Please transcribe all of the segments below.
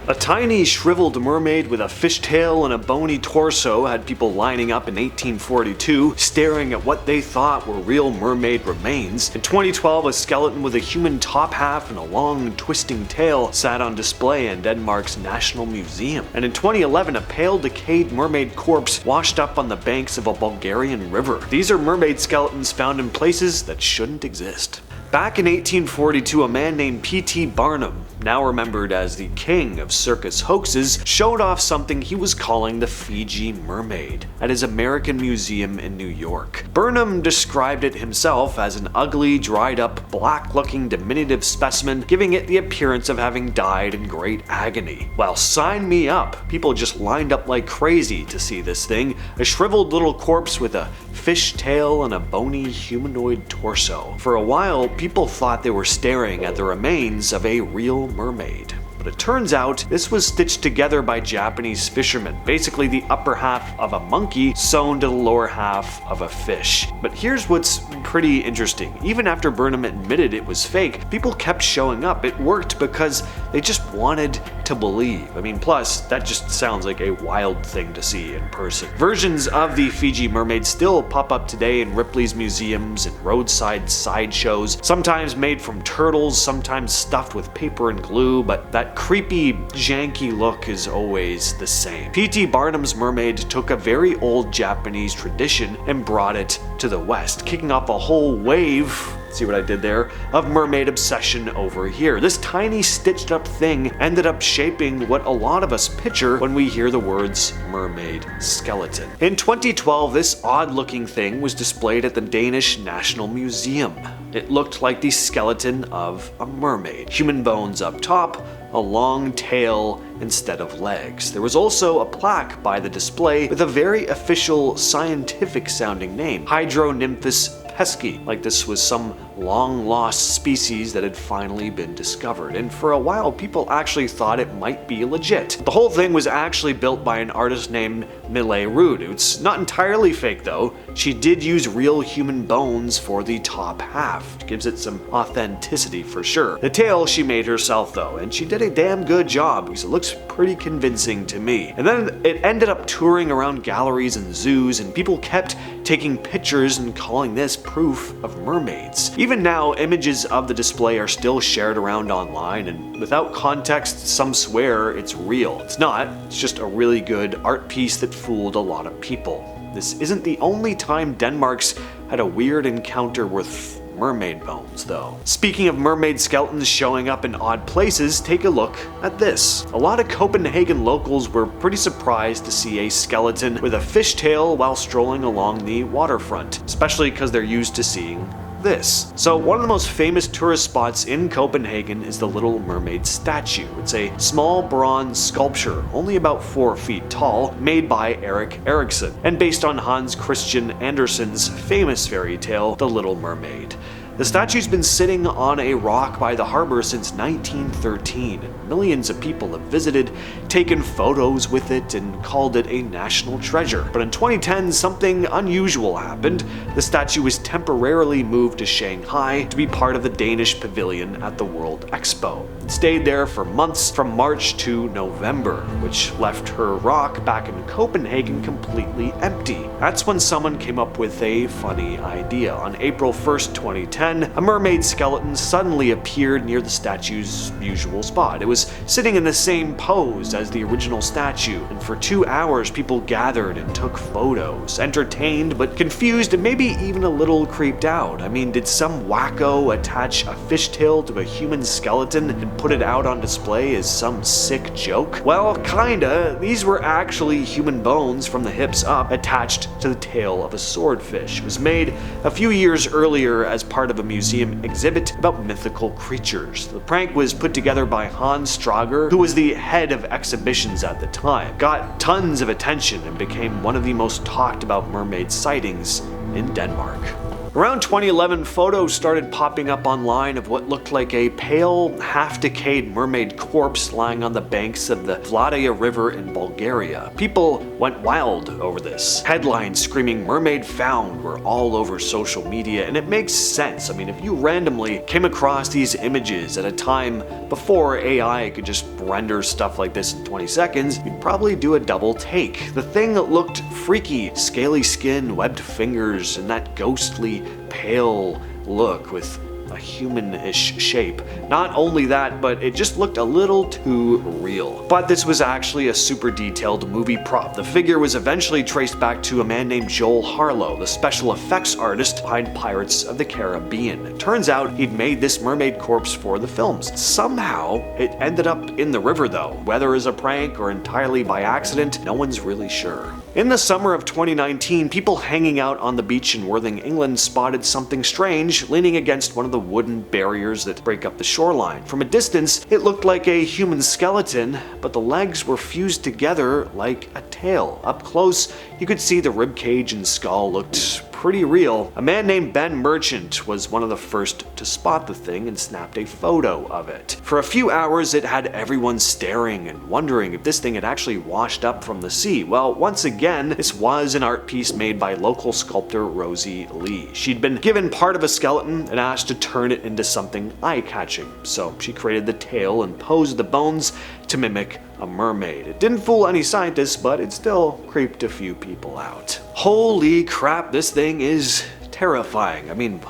A tiny, shriveled mermaid with a fishtail and a bony torso had people lining up in 1842, staring at what they thought were real mermaid remains. In 2012, a skeleton with a human top half and a long, twisting tail sat on display in Denmark's National Museum. And in 2011, a pale, decayed mermaid corpse washed up on the banks of a Bulgarian river. These are mermaid skeletons found in places that shouldn't exist. Back in 1842, a man named P.T. Barnum, now remembered as the king of circus hoaxes, showed off something he was calling the Fiji Mermaid at his American Museum in New York. Burnham described it himself as an ugly, dried-up, black-looking diminutive specimen, giving it the appearance of having died in great agony. Well, sign me up. People just lined up like crazy to see this thing, a shriveled little corpse with a fish tail and a bony humanoid torso. For a while, people thought they were staring at the remains of a real mermaid. But it turns out this was stitched together by Japanese fishermen, basically the upper half of a monkey sewn to the lower half of a fish. But here's what's pretty interesting. Even after Burnham admitted it was fake, people kept showing up. It worked because they just wanted to believe. I mean, plus, that just sounds like a wild thing to see in person. Versions of the Fiji Mermaid still pop up today in Ripley's museums and roadside sideshows, sometimes made from turtles, sometimes stuffed with paper and glue, but that creepy, janky look is always the same. P.T. Barnum's mermaid took a very old Japanese tradition and brought it to the West, kicking off a whole wave, see what I did there, of mermaid obsession over here. This tiny stitched up thing ended up shaping what a lot of us picture when we hear the words mermaid skeleton. In 2012, this odd looking thing was displayed at the Danish National Museum. It looked like the skeleton of a mermaid. Human bones up top, a long tail instead of legs. There was also a plaque by the display with a very official scientific sounding name, Hydronymphus pesky, like this was some long-lost species that had finally been discovered, and for a while people actually thought it might be legit. The whole thing was actually built by an artist named Mille Ruud. It's not entirely fake though. She did use real human bones for the top half. It gives it some authenticity for sure. The tail she made herself though, and she did a damn good job because it looks pretty convincing to me. And then it ended up touring around galleries and zoos, and people kept taking pictures and calling this proof of mermaids. Even now, images of the display are still shared around online, and without context, some swear it's real. It's not, it's just a really good art piece that fooled a lot of people. This isn't the only time Denmark's had a weird encounter with mermaid bones, though. Speaking of mermaid skeletons showing up in odd places, take a look at this. A lot of Copenhagen locals were pretty surprised to see a skeleton with a fishtail while strolling along the waterfront, especially because they're used to seeing this. So one of the most famous tourist spots in Copenhagen is the Little Mermaid statue. It's a small bronze sculpture, only about 4 feet tall, made by Erik Eriksen, and based on Hans Christian Andersen's famous fairy tale, The Little Mermaid. The statue's been sitting on a rock by the harbor since 1913, and millions of people have visited, taken photos with it, and called it a national treasure. But in 2010, something unusual happened. The statue was temporarily moved to Shanghai to be part of the Danish pavilion at the World Expo. It stayed there for months from March to November, which left her rock back in Copenhagen completely empty. That's when someone came up with a funny idea. On April 1st, 2010, a mermaid skeleton suddenly appeared near the statue's usual spot. It was sitting in the same pose as the original statue, and for 2 hours people gathered and took photos, entertained but confused and maybe even a little creeped out. I mean, did some wacko attach a fishtail to a human skeleton and put it out on display as some sick joke? Well, kinda. These were actually human bones from the hips up attached to the tail of a swordfish. It was made a few years earlier as part of a museum exhibit about mythical creatures. The prank was put together by Hans Strager, who was the head of exhibitions at the time. Got tons of attention and became one of the most talked about mermaid sightings in Denmark. Around 2011, photos started popping up online of what looked like a pale, half-decayed mermaid corpse lying on the banks of the Vladaya River in Bulgaria. People went wild over this. Headlines screaming "Mermaid found" were all over social media, and it makes sense. I mean, if you randomly came across these images at a time before AI could just render stuff like this in 20 seconds, you'd probably do a double take. The thing that looked freaky, scaly skin, webbed fingers, and that ghostly, pale look with a human-ish shape. Not only that, but it just looked a little too real. But this was actually a super detailed movie prop. The figure was eventually traced back to a man named Joel Harlow, the special effects artist behind Pirates of the Caribbean. It turns out he'd made this mermaid corpse for the films. Somehow, it ended up in the river though. Whether as a prank or entirely by accident, no one's really sure. In the summer of 2019, people hanging out on the beach in Worthing, England spotted something strange leaning against one of the wooden barriers that break up the shoreline. From a distance, it looked like a human skeleton, but the legs were fused together like a tail. Up close, you could see the ribcage and skull looked pretty real. A man named Ben Merchant was one of the first to spot the thing and snapped a photo of it. For a few hours, it had everyone staring and wondering if this thing had actually washed up from the sea. Well, once again, this was an art piece made by local sculptor Rosie Lee. She'd been given part of a skeleton and asked to turn it into something eye-catching. So she created the tail and posed the bones to mimic a mermaid. It didn't fool any scientists, but it still creeped a few people out. Holy crap, this thing is terrifying. I mean,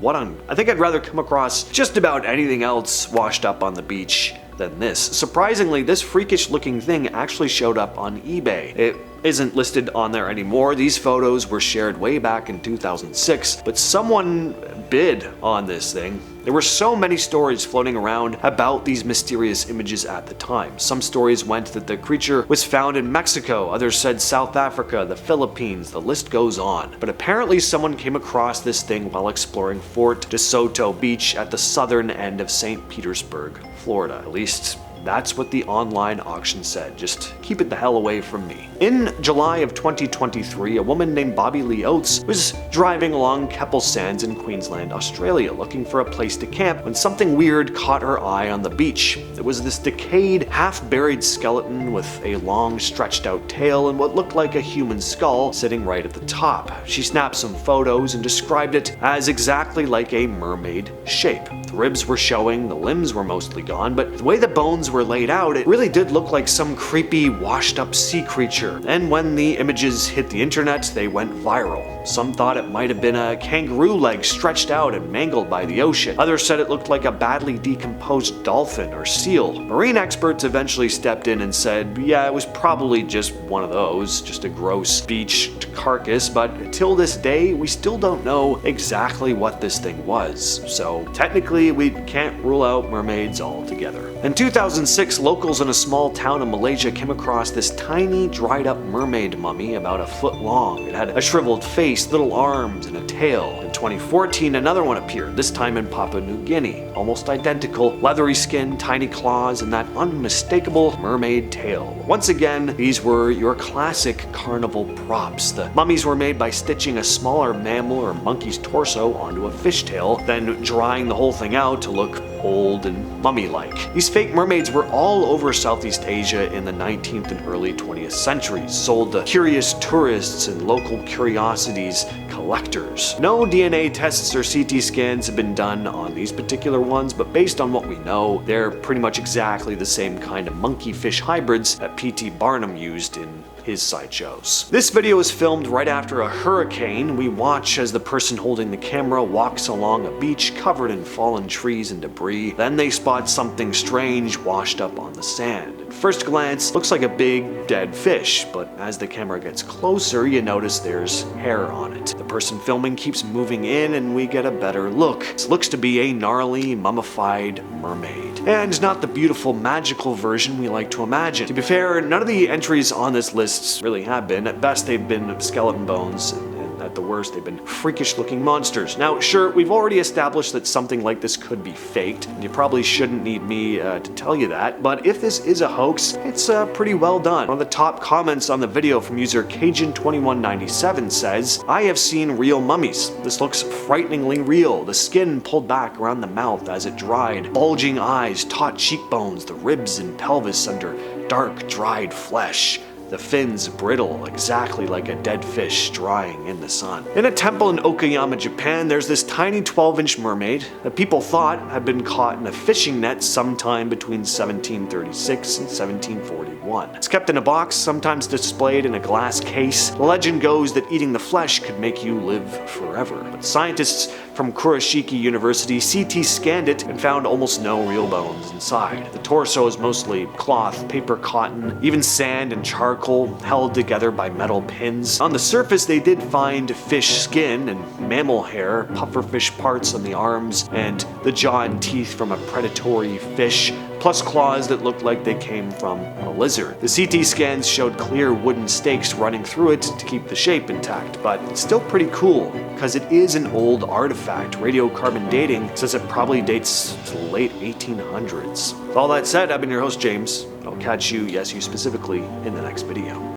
I think I'd rather come across just about anything else washed up on the beach than this. Surprisingly, this freakish looking thing actually showed up on eBay. It isn't listed on there anymore. These photos were shared way back in 2006, but someone bid on this thing. There were so many stories floating around about these mysterious images at the time. Some stories went that the creature was found in Mexico, others said South Africa, the Philippines, the list goes on. But apparently someone came across this thing while exploring Fort De Soto Beach at the southern end of St. Petersburg, Florida. At least that's what the online auction said. Just keep it the hell away from me. In July of 2023, a woman named Bobby Lee Oates was driving along Keppel Sands in Queensland, Australia, looking for a place to camp when something weird caught her eye on the beach. It was this decayed, half-buried skeleton with a long, stretched-out tail and what looked like a human skull sitting right at the top. She snapped some photos and described it as exactly like a mermaid shape. The ribs were showing, the limbs were mostly gone, but the way the bones were laid out, it really did look like some creepy, washed-up sea creature. And when the images hit the internet, they went viral. Some thought it might have been a kangaroo leg stretched out and mangled by the ocean. Others said it looked like a badly decomposed dolphin or seal. Marine experts eventually stepped in and said, yeah, it was probably just one of those, just a gross beach carcass, but till this day, we still don't know exactly what this thing was. So technically, we can't rule out mermaids altogether. In 2006, locals in a small town in Malaysia came across this tiny, dried-up mermaid mummy about a foot long. It had a shriveled face, little arms, and a tail. In 2014, another one appeared, this time in Papua New Guinea. Almost identical, leathery skin, tiny claws, and that unmistakable mermaid tail. Once again, these were your classic carnival props. The mummies were made by stitching a smaller mammal or monkey's torso onto a fishtail, then drying the whole thing out to look old and mummy-like. These fake mermaids were all over Southeast Asia in the 19th and early 20th centuries, sold to curious tourists and local curiosities collectors. No DNA tests or CT scans have been done on these particular ones, but based on what we know, they're pretty much exactly the same kind of monkey-fish hybrids that P.T. Barnum used in his sideshows. This video was filmed right after a hurricane. We watch as the person holding the camera walks along a beach covered in fallen trees and debris. Then they spot something strange washed up on the sand. At first glance, looks like a big dead fish, but as the camera gets closer, you notice there's hair on it. The person filming keeps moving in and we get a better look. This looks to be a gnarly, mummified mermaid. And not the beautiful, magical version we like to imagine. To be fair, none of the entries on this list really have been. At best, they've been skeleton bones, and at the the worst, they've been freakish looking monsters. Now, sure, we've already established that something like this could be faked, and you probably shouldn't need me to tell you that, but if this is a hoax, it's pretty well done. One of the top comments on the video from user Cajun2197 says, "I have seen real mummies. This looks frighteningly real. The skin pulled back around the mouth as it dried, bulging eyes, taut cheekbones, the ribs and pelvis under dark, dried flesh. The fins brittle, exactly like a dead fish drying in the sun." In a temple in Okayama, Japan, there's this tiny 12-inch mermaid that people thought had been caught in a fishing net sometime between 1736 and 1741. It's kept in a box, sometimes displayed in a glass case. The legend goes that eating the flesh could make you live forever. But scientists from Kurashiki University CT scanned it and found almost no real bones inside. The torso is mostly cloth, paper, cotton, even sand and charcoal held together by metal pins. On the surface they did find fish skin and mammal hair, pufferfish parts on the arms, and the jaw and teeth from a predatory fish, plus claws that looked like they came from a lizard. The CT scans showed clear wooden stakes running through it to keep the shape intact, but it's still pretty cool because it is an old artifact. Radiocarbon dating says it probably dates to the late 1800s. With all that said, I've been your host James. I'll catch you, yes you specifically, in the next video.